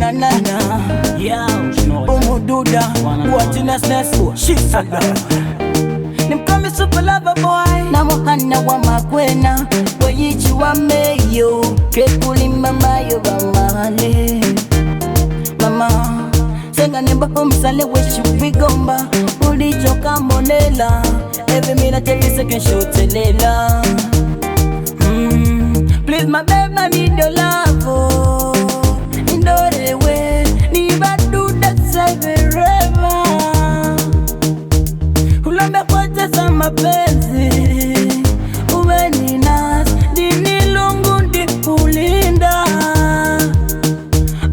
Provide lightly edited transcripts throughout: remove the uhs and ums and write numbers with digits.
na na na. Umududa, watching us next. She's a girl. Nimkami super lover boy. Na muhana wa makwena. Wayichi wa meyo. Kekuli mama yo bamale. Mama senga nemba umsale weshi bigomba. Ulichoka monela. Every minute every second shotelela. Please my babe, I need your love. Oh, indore we niba do that forever. Ulambe kote za mapenzi. Uwe ni nas dini lungu ndi kulinda.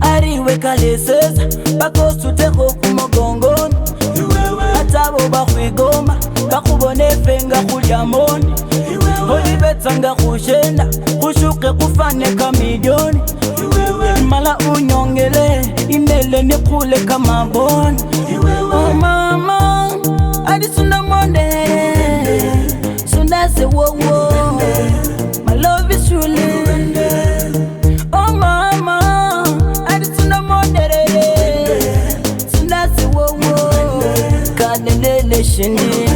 Ariwe kaleseza bako suteko kumogongoni. Atabo bakwigoma bakubone fenga kulyamoni. Olibetsanga kushenda kushuke kufane kamilioni. Mala unyongele imele nikule kama boni. Oh mama adisunda monde sunda se wo wo. My love is truly. Oh mama adisunda monde sunda se wo wo. Kanelele shindi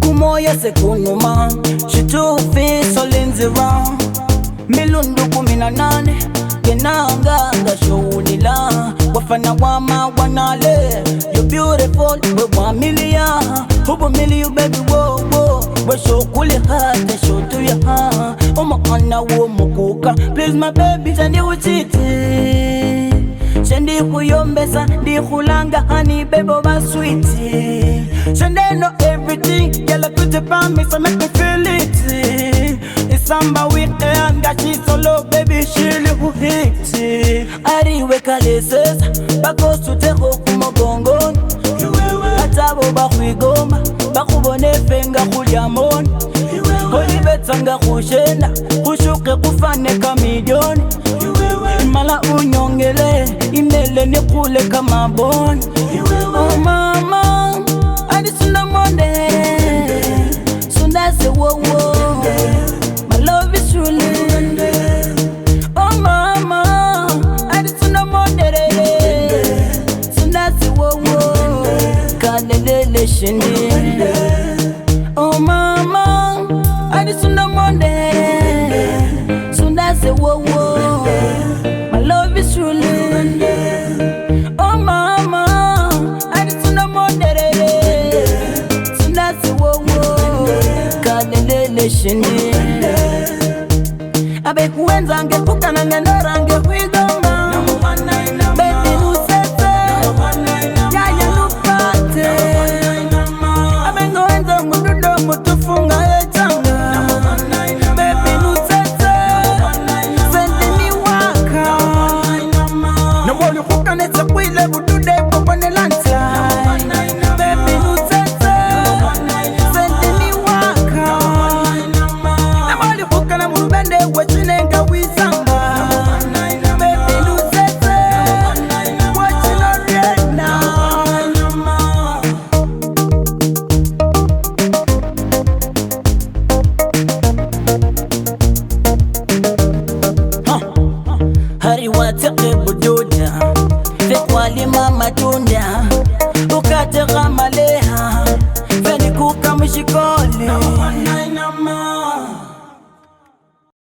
kumoya se kunuma. Shitufi solinzi round milundu 18 kenanga ngashulila wafana wama wanale. You beautiful we 1 million hubo million baby wo wo we show kuli hata show to ya ha umakana wo mukuka. Please my baby sandi uchiti shendi kuyombesa di kulanga honey baby ba sweetie. Shende know everything girl put it on me so make me feel it. It's samba with and got she solo baby she who hit it. Ariwe kalesesa bako suteko kumogongoni. Atabo bakwigoma bakubone fenga kulyamoni. Olibetsanga kushenda kushuke kufane kamilioni. Mala unyongele imele nikule kama boni. Oh mama adisunda monde sunda se wo wo. My love is truly. Oh mama adisunda monde sunda se wo wo. Kanelele shindi. Oh mama adisunda monde sunda se wo wo. My love is truly. Oh mama adisunda monde sunda se wo wo. Kanelele shindi. Abe kuenza nge kukana nge norange kwigoma. Baby nusese yaya nupate. Abe ngoenza ngududo mutufunga echanga. Baby nusese sendi ni waka. Naboli kukane tsakwile budude popone lanta. Baby nusese sendi ni waka. Naboli kukane mulubende wachine.